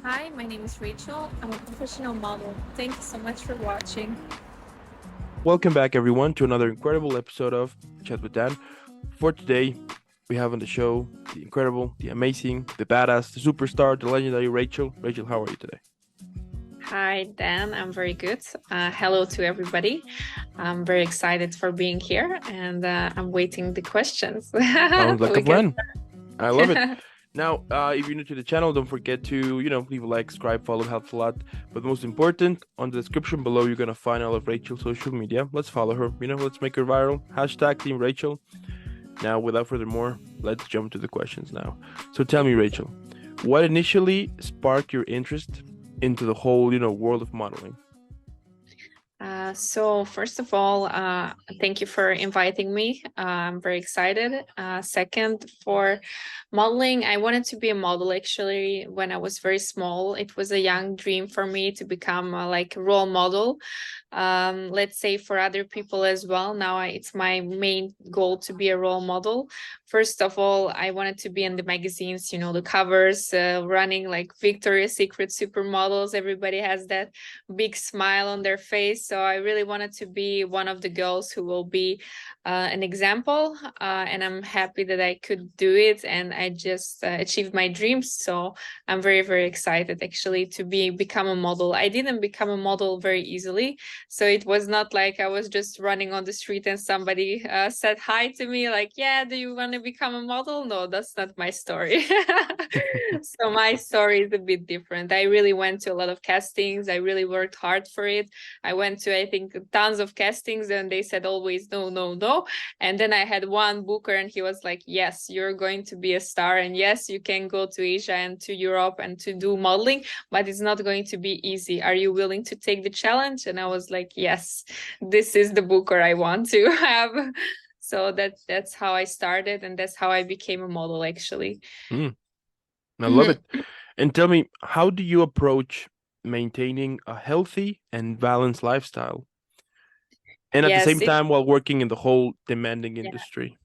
Hi, my name is Rachel. I'm a professional model. Thank you so much for watching. Welcome back, everyone, to another incredible episode of Chat with Dan. For today, we have on the show the incredible, the amazing, the badass, the superstar, the legendary Rachel. Rachel, how are you today? Hi, Dan. I'm very good. Hello to everybody. I'm very excited for being here and I'm waiting the questions. Sounds like a We can plan. I love it. start. Now, if you're new to the channel, don't forget to, leave a like, subscribe, follow, helps a lot. But most important, on the description below, you're gonna find all of Rachel's social media. Let's follow her. Let's make her viral. Hashtag Team Rachel. Now, without further more, let's jump to the questions now. So tell me, Rachel, what initially sparked your interest into the whole, world of modeling? So first of all, thank you for inviting me. I'm very excited. Second, for modeling, I wanted to be a model actually when I was very small. It was a young dream for me to become like a role model. Let's say for other people as well. Now it's my main goal to be a role model. First of all, I wanted to be in the magazines, the covers, running like Victoria's Secret supermodels. Everybody has that big smile on their face. So I really wanted to be one of the girls who will be an example. And I'm happy that I could do it and I just achieved my dreams. So I'm very, very excited actually to become a model. I didn't become a model very easily. So it was not like I was just running on the street and somebody said hi to me, like, yeah, do you want to become a model? No, that's not my story. So my story is a bit different. I really went to a lot of castings. I really worked hard for it. I went to, I think, tons of castings and they said always no, no, no. And then I had one booker and he was like, yes, you're going to be a star. And yes, you can go to Asia and to Europe and to do modeling, but it's not going to be easy. Are you willing to take the challenge? And I was like, yes, this is the booker I want to have. So that's how I started and that's how I became a model actually. Mm, I love Mhm. it. And tell me, how do you approach maintaining a healthy and balanced lifestyle? And at the Yes, same time, while working in the whole demanding industry?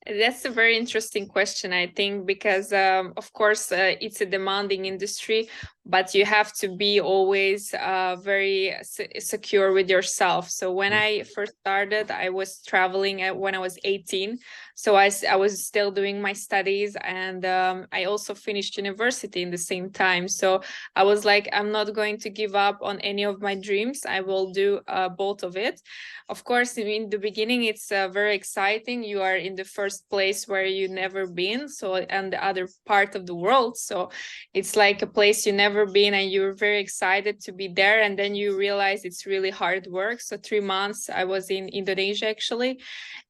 that's a very interesting question, I think, because of course it's a demanding industry, but you have to be always very secure with yourself. So when Mm, I first started, I was traveling when I was 18. So I was still doing my studies and I also finished university in the same time. So I was like, I'm not going to give up on any of my dreams. I will do both of it. Of course, in the beginning, it's very exciting. You are in the first place where you never been, so and the other part of the world. So it's like a place you never been, and you're very excited to be there. And then you realize it's really hard work. So 3 months I was in Indonesia actually,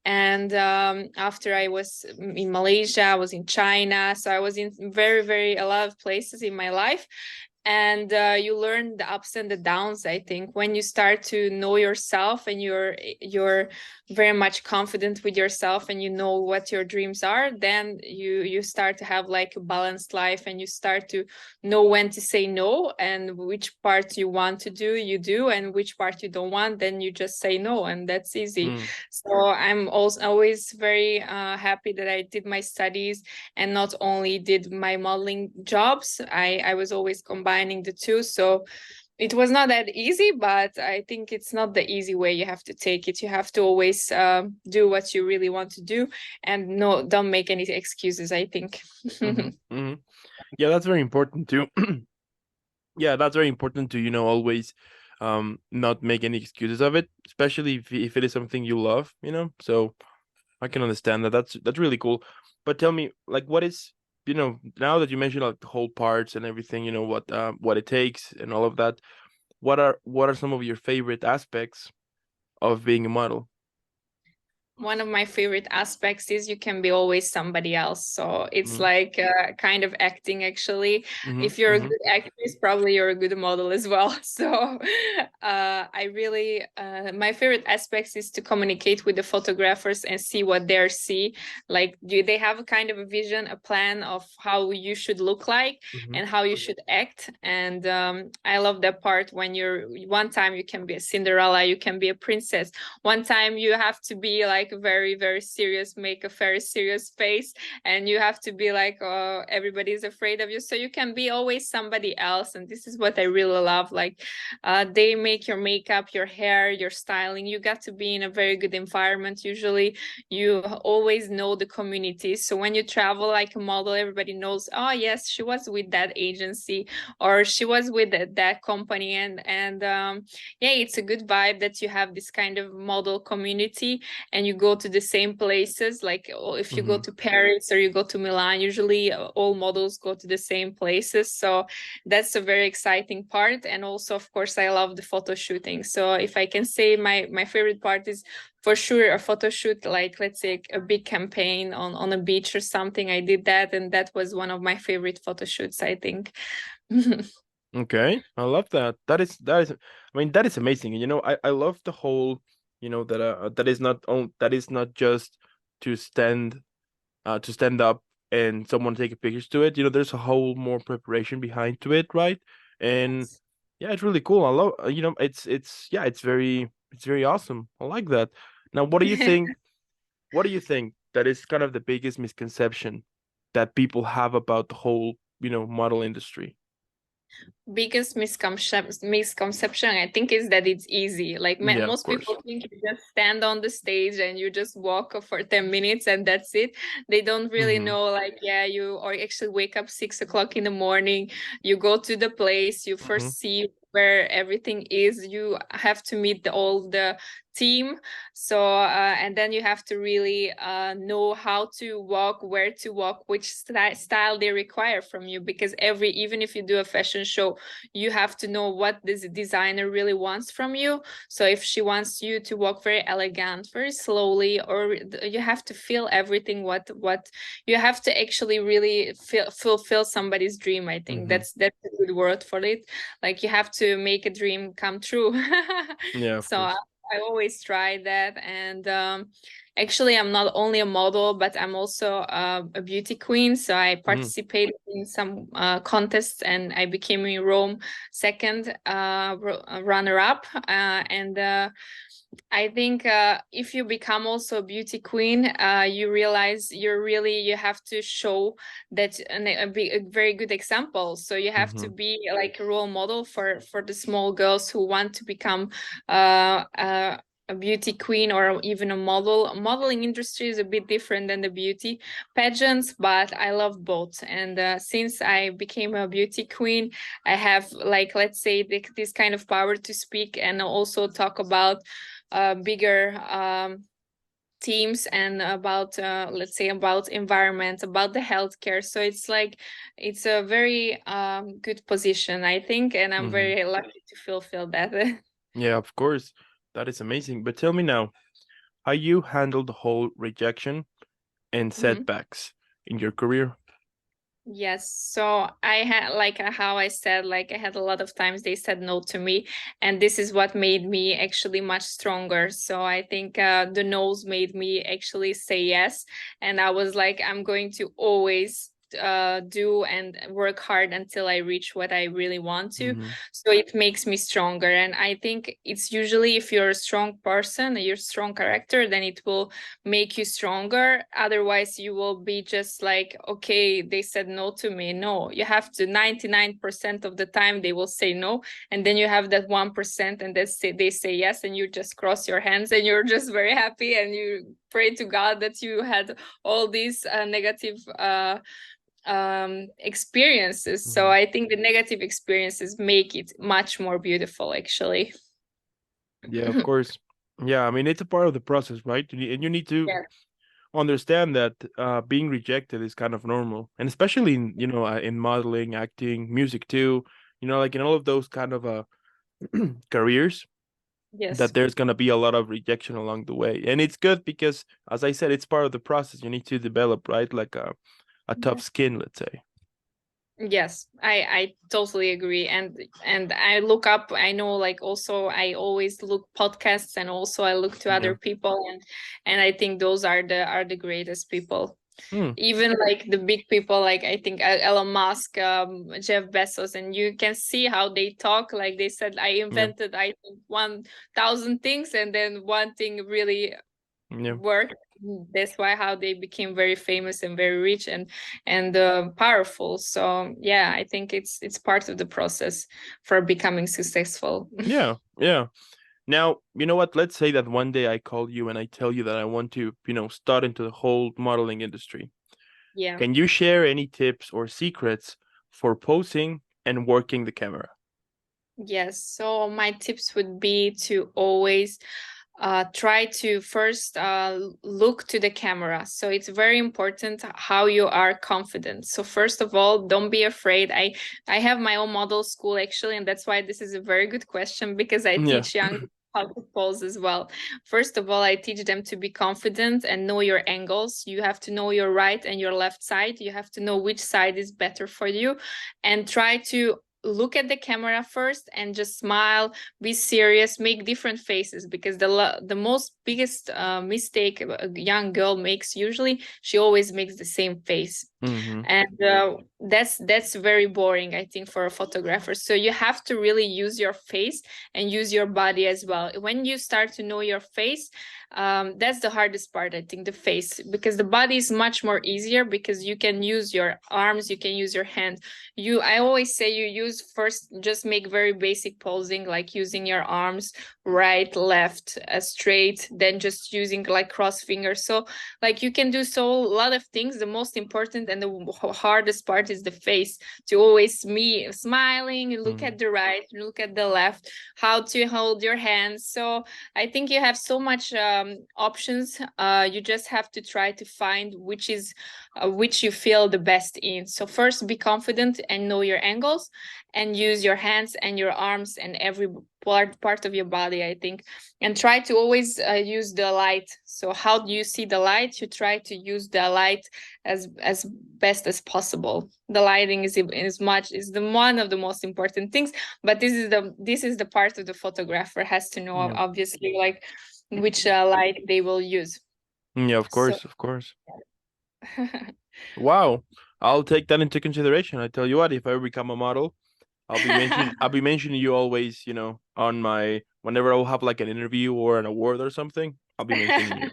and after I was in Malaysia, I was in China. So I was in very, very a lot of places in my life and you learn the ups and the downs. I think when you start to know yourself and you're very much confident with yourself and you know what your dreams are, then you start to have like a balanced life and you start to know when to say no and which part you want to do you do and which part you don't want, then you just say no, and that's easy. mm, So I'm also always very happy that I did my studies and not only did my modeling jobs. I was always combining the two. So it was not that easy, but I think it's not the easy way you have to take it. You have to always do what you really want to do and no, don't make any excuses, I think. mm-hmm, mm-hmm. Yeah, that's very important too. Yeah, that's very important to, always not make any excuses of it, especially if it is something you love. So I can understand that. That's really cool. But tell me, like, what is, now that you mentioned like the whole parts and everything, what it takes and all of that, what are some of your favorite aspects of being a model? One of my favorite aspects is you can be always somebody else. So it's Mm, like kind of acting actually. mm-hmm, If you're a mm-hmm, good actress, probably you're a good model as well. So I really, my favorite aspects is to communicate with the photographers and see what they see. Like, do they have a kind of a vision, a plan of how you should look like mm-hmm, and how you should act? And I love that part when you're one time you can be a Cinderella, you can be a princess. One time you have to be like like very, very serious, make a very serious face, and you have to be like, oh, everybody's afraid of you. So you can be always somebody else. And this is what I really love. Like they make your makeup, your hair, your styling. You got to be in a very good environment. Usually you always know the community. So when you travel like a model, everybody knows, oh yes, she was with that agency, or she was with that company. And yeah, it's a good vibe that you have this kind of model community, and you go to the same places. Like if you go to Paris or you go to Milan, usually all models go to the same places. So that's a very exciting part. And also, of course, I love the photo shooting. So if I can say my favorite part is for sure a photo shoot, like let's say a big campaign on a beach or something. I did that, and that was one of my favorite photo shoots, I think. Okay, I love that. That is, I mean, that is amazing. You know, I love the whole, you know, that is not just to stand up and someone take a pictures to it. You know, there's a whole more preparation behind to it, right? And Yes. yeah, it's really cool. I love, you know, it's very awesome. I like that. Now, what do you think? What do you think that is kind of the biggest misconception that people have about the whole, you know, model industry? Biggest misconception I think is that it's easy. Like Yeah, of most course. people think you just stand on the stage and you just walk for 10 minutes and that's it. They don't really Mm-hmm. know, like, yeah, you or actually wake up 6 o'clock in the morning, you go to the place, you Mm-hmm. first see where everything is, you have to meet all the team. So and then you have to really know how to walk, where to walk, which style they require from you, because even if you do a fashion show, you have to know what this designer really wants from you. So if she wants you to walk very elegant, very slowly, or you have to feel everything, what you have to actually really fulfill somebody's dream. I think Mm-hmm. that's a good word for it. Like you have to make a dream come true. Yeah, of So course. I always try that. And actually, I'm not only a model, but I'm also a beauty queen. So I Mm-hmm. participated in some contests, and I became in Rome second runner up. And I think if you become also a beauty queen, you realize you have to show that be a very good example. So you have Mm-hmm. to be like a role model for the small girls who want to become uh, uh, a beauty queen or even a model. Modeling industry is a bit different than the beauty pageants, but I love both. And since I became a beauty queen, I have, like, let's say this kind of power to speak and also talk about bigger teams, and about let's say about environment, about the healthcare. So it's like it's a very good position, I think, and I'm Mm-hmm. very lucky to fulfill that. Yeah, of course. That is amazing. But tell me now, how you handle the whole rejection and Mhm. setbacks in your career? Yes, so I had, like how I said, like I had a lot of times they said no to me, and this is what made me actually much stronger. So I think the no's made me actually say yes, and I was like, I'm going to always do and work hard until I reach what I really want to. Mm-hmm. So it makes me stronger, and I think it's usually if you're a strong person, you're a strong character, then it will make you stronger. Otherwise, you will be just like, okay, they said no to me. No, you have to 99% of the time they will say no. And then you have that 1% and they say yes, and you just cross your hands and you're just very happy and you pray to God that you had all these negative experiences. So Mm-hmm. I think the negative experiences make it much more beautiful, actually. Yeah, of course. Yeah, I mean it's a part of the process, right? And you need to Yeah. understand that being rejected is kind of normal, and especially in, you know, in modeling, acting, music too. You know, like in all of those kind of careers, Yes. that there's gonna be a lot of rejection along the way, and it's good because, as I said, it's part of the process. You need to develop, right, like a tough skin, let's say. Yes, I totally agree. And I look up, I know, like, also I always look podcasts, and also I look to Yeah. other people, and I think those are the greatest people. Hmm. Even like the big people, like I think Elon Musk, Jeff Bezos, and you can see how they talk. Like they said, I Yeah. invented, I think, 1,000 things, and then one thing really Yeah. work. That's why how they became very famous and very rich and powerful. So yeah, I think it's part of the process for becoming successful. Yeah. Yeah. Now, you know what? Let's say that one day I call you and I tell you that I want to, start into the whole modeling industry. Yeah. Can you share any tips or secrets for posing and working the camera? Yes. So my tips would be to always try to first look to the camera. So it's very important how you are confident. So first of all, don't be afraid. I have my own model school actually, and that's why this is a very good question, because I Yeah. teach young how to pose as well. First of all, I teach them to be confident and know your angles. You have to know your right and your left side. You have to know which side is better for you, and try to look at the camera first and just smile, be serious, make different faces, because the most biggest mistake a young girl makes, usually she always makes the same face. Mm-hmm. And that's very boring, I think, for a photographer. So you have to really use your face and use your body as well. When you start to know your face, that's the hardest part, I think, the face, because the body is much more easier, because you can use your arms, you can use your hand. I always say you use first, just make very basic posing, like using your arms right, left, straight, then just using like cross fingers. So like you can do so a lot of things. The most important and the hardest part is the face, to always me smiling, look at the right, look at the left, how to hold your hands. So I think you have so much options. You just have to try to find which you feel the best in. So first, be confident and know your angles, and use your hands and your arms and every part of your body, I think. And try to always use the light. So how do you see the light? You try to use the light as best as possible. The lighting is the one of the most important things. But this is the part of the photographer has to know, Yeah. obviously, like which light they will use. Yeah, of So course, of course. Wow. I'll take that into consideration. I tell you what, if I ever become a model, I'll be mentioning you always, on my whenever I'll have like an interview or an award or something, I'll be mentioning you.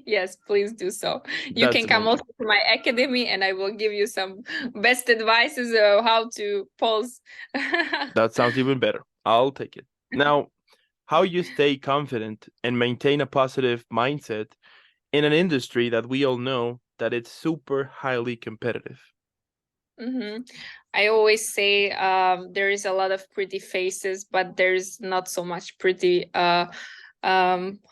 yes, please do so. You That's can come amazing. also to my academy, and I will give you some best advices of how to pose. That sounds even better. I'll take it. Now, how you stay confident and maintain a positive mindset in an industry that we all know that it's super highly competitive. Mm-hmm. I always say there is a lot of pretty faces, but there's not so much pretty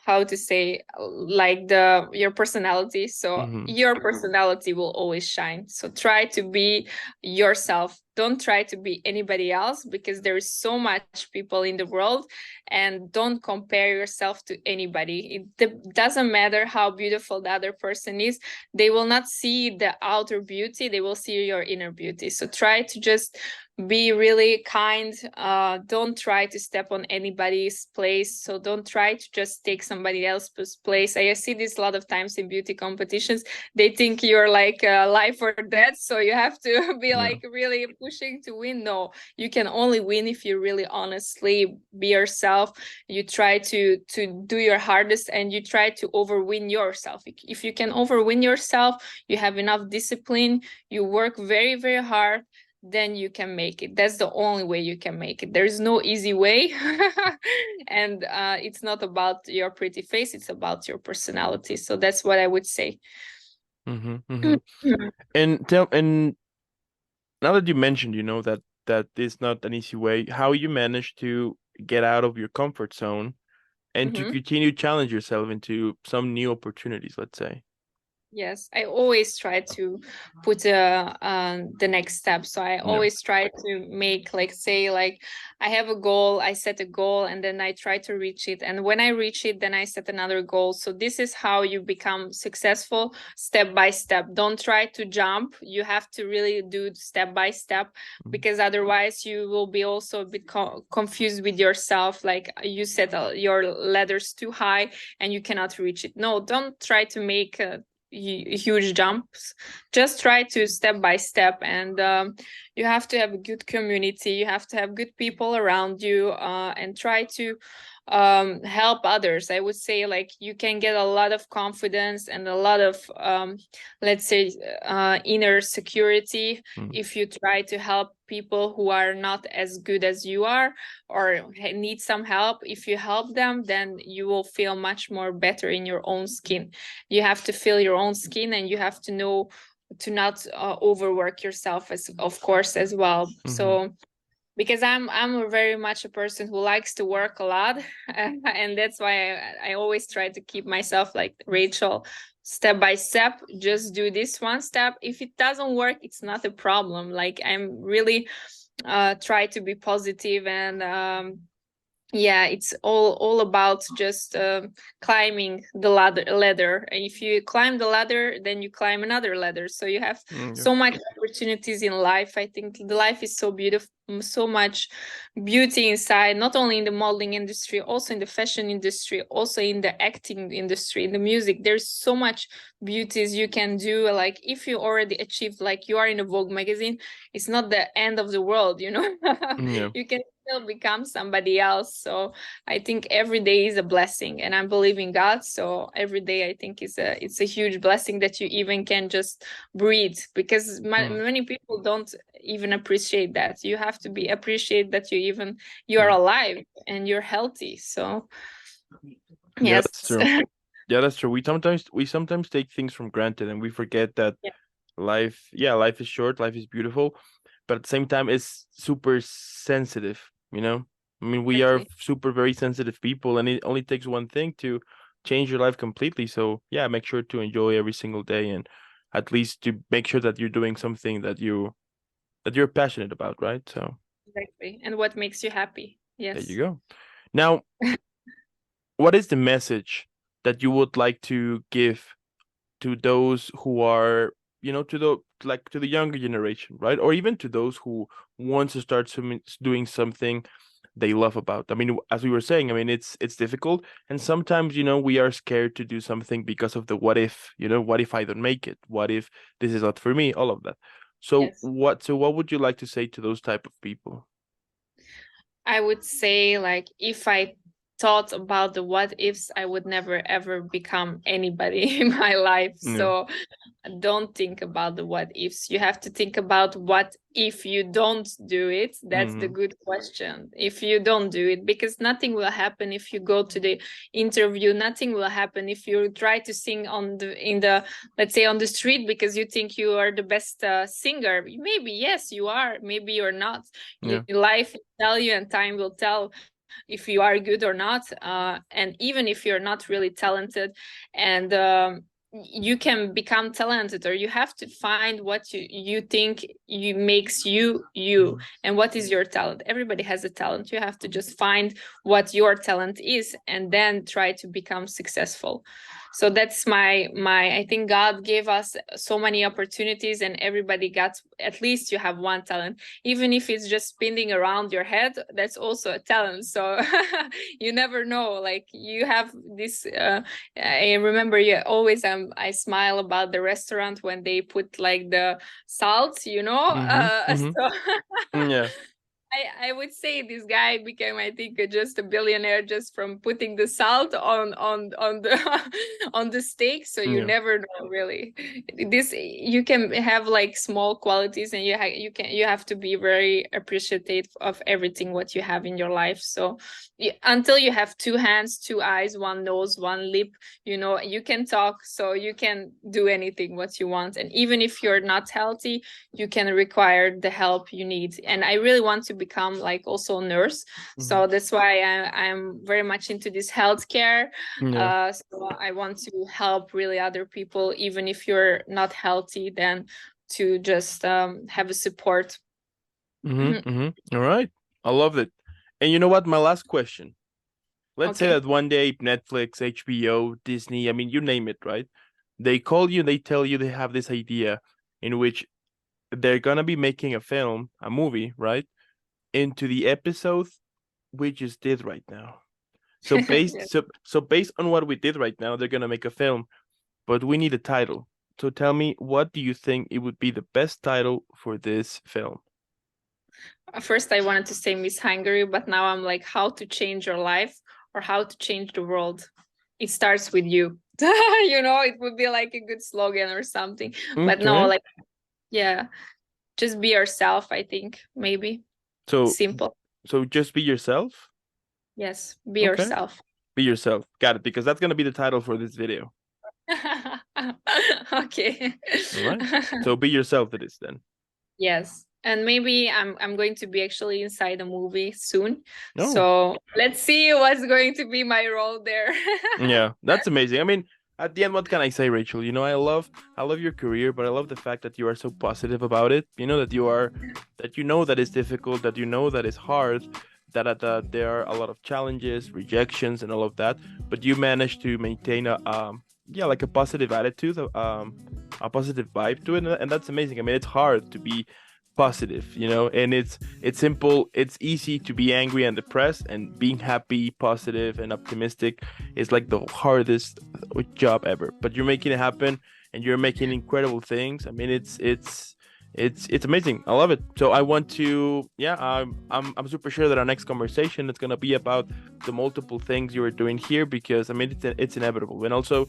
how to say, like your personality. So Mm-hmm. your personality will always shine. So try to be yourself. Don't try to be anybody else, because there is so much people in the world, and don't compare yourself to anybody. It doesn't matter how beautiful the other person is. They will not see the outer beauty, they will see your inner beauty. So try to just be really kind. Don't try to step on anybody's place. So don't try to just take somebody else's place. I see this a lot of times in beauty competitions. They think you're like life or death, so you have to be Yeah. like really pushing to win. No, you can only win if you really honestly be yourself. You try to do your hardest, and you try to overwin yourself. If you can overwin yourself, you have enough discipline, you work very, very hard, then you can make it. That's the only way you can make it. There's no easy way. And it's not about your pretty face, it's about your personality. So that's what I would say. Mm-hmm. Mm-hmm. And now that you mentioned, that is not an easy way, how you manage to get out of your comfort zone and to Mhm. continue challenge yourself into some new opportunities, let's say. Yes, I always try to put the next step. So I Yeah. always try to make, like, say, like I have a goal, I set a goal, and then I try to reach it. And when I reach it, then I set another goal. So this is how you become successful, step by step. Don't try to jump. You have to really do step by step, because otherwise you will be also a bit confused with yourself. Like you set your ladders too high and you cannot reach it. No, don't try to make huge jumps. Just try to step by step. And you have to have a good community, you have to have good people around you, and try to help others. I would say like you can get a lot of confidence and a lot of let's say inner security if you try to help people who are not as good as you are or need some help. If you help them, then you will feel much more better in your own skin. You have to feel your own skin, and you have to know to not overwork yourself, as of course, as well. So because I'm very much a person who likes to work a lot, and that's why I always try to keep myself like Rachel, step by step. Just do this one step. If it doesn't work, it's not a problem. Like I'm really try to be positive, and yeah, it's all about just climbing the ladder. And if you climb the ladder, then you climb another ladder, so you have so much opportunities in life. I think the life is so beautiful, so much beauty inside, not only in the modeling industry, also in the fashion industry, also in the acting industry, in the music. There's so much beauties you can do. Like if you already achieved, like you are in a Vogue magazine, it's not the end of the world, you know. You can still become somebody else. So I think every day is a blessing, and I believe in God. So every day I think it's a huge blessing that you even can just breathe, because many people don't even appreciate that. You have to be appreciate that you are alive and you're healthy. So Yeah, yes. that's true. Yeah, that's true. We sometimes take things for granted, and we forget that life is short, life is beautiful, but at the same time it's super sensitive, you know. I mean, we are super very sensitive people, and it only takes one thing to change your life completely. So yeah, make sure to enjoy every single day, and at least to make sure that you're doing something that you're passionate about, right? So Exactly. And what makes you happy? there Yes. you go. Now, what is the message that you would like to give to those who are, to the younger generation, right? Or even to those who want to start doing something they love about. I mean, as we were saying, I mean, it's difficult, and sometimes, we are scared to do something because of the what if, what if I don't make it? What if this is not for me? All of that. So Yes. what would you like to say to those type of people? I would say, like, if I thought about the what ifs, I would never ever become anybody in my life. Yeah. So don't think about the what ifs. You have to think about what if you don't do it. That's the good question. If you don't do it, because nothing will happen if you go to the interview. Nothing will happen if you try to sing let's say on the street, because you think you are the best singer. Maybe yes, you are. Maybe you're not. Life will tell you, and time will tell if you are good or not. And even if you're not really talented, and you can become talented, or you have to find what you think you makes you and what is your talent. Everybody has a talent. You have to just find what your talent is, and then try to become successful. So that's my I think God gave us so many opportunities, and everybody got, at least you have one talent. Even if it's just spinning around your head, that's also a talent. So you never know. Like you have this I remember, always I smile about the restaurant when they put like the salt, so Yeah. I would say this guy became, I think, just a billionaire just from putting the salt on the on the steak. So you never know, really. This, you can have like small qualities, and you have to be very appreciative of everything what you have in your life. So until you have two hands, two eyes, one nose, one lip, you can talk, so you can do anything what you want. And even if you're not healthy, you can require the help you need. And I really want to become like also a nurse. So that's why I'm very much into this healthcare. So I want to help really other people, even if you're not healthy, then to just have a support. All right. I love it. And you know what? My last question. Let's say that one day Netflix, HBO, Disney, I mean, you name it, right? They call you, they tell you they have this idea in which they're gonna be making a film, a movie, right? Into the episode we just did right now. So based on what we did right now, they're gonna make a film, but we need a title. So tell me, what do you think it would be the best title for this film? First, I wanted to say Miss Hungary, but now I'm like, how to change your life, or how to change the world, it starts with you. It would be like a good slogan or something. But no, Okay. like, yeah, just be yourself, I think, maybe. So Simple. just be yourself. Yes, be Okay. yourself. Be yourself. Got it. Because that's gonna be the title for this video. Okay. All right. So be yourself. It is then. Yes. And maybe I'm going to be actually inside a movie soon. No. So let's see what's going to be my role there. Yeah, that's amazing. I mean, at the end, what can I say, Rachel? I love your career, but I love the fact that you are so positive about it. That that it's difficult, that that it's hard, that there are a lot of challenges, rejections, and all of that. But you manage to maintain like a positive attitude, a positive vibe to it, and that's amazing. I mean, it's hard to be positive, and it's simple. It's easy to be angry and depressed, and being happy, positive, and optimistic is like the hardest job ever. But you're making it happen, and you're making incredible things. I mean, it's amazing. I love it. So I want to, I'm super sure that our next conversation is gonna be about the multiple things you are doing here, because I mean it's inevitable. And also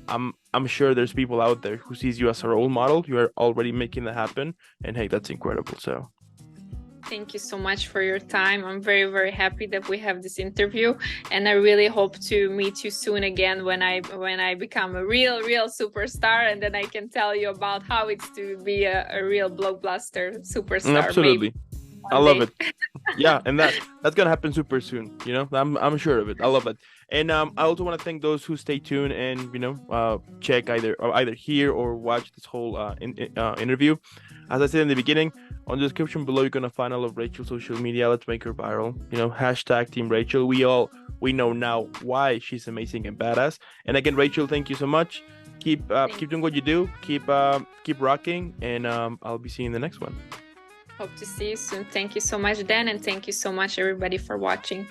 I'm sure there's people out there who sees you as a role model. You are already making that happen, and hey, that's incredible. So thank you so much for your time. I'm very, very happy that we have this interview, and I really hope to meet you soon again when I become a real superstar, and then I can tell you about how it's to be a real blockbuster superstar. Absolutely. I love it. day. Yeah, and that's gonna happen super soon. I'm sure of it. I love it. And I also want to thank those who stay tuned and check either hear or watch this whole interview. As I said in the beginning, on the description below you're gonna find all of Rachel's social media. Let's make her viral. Hashtag Team Rachel. We know now why she's amazing and badass. And again, Rachel, thank you so much. Keep doing what you do. Keep rocking, and I'll be seeing you in the next one. Hope to see you soon. Thank you so much, Dan, and thank you so much, everybody, for watching.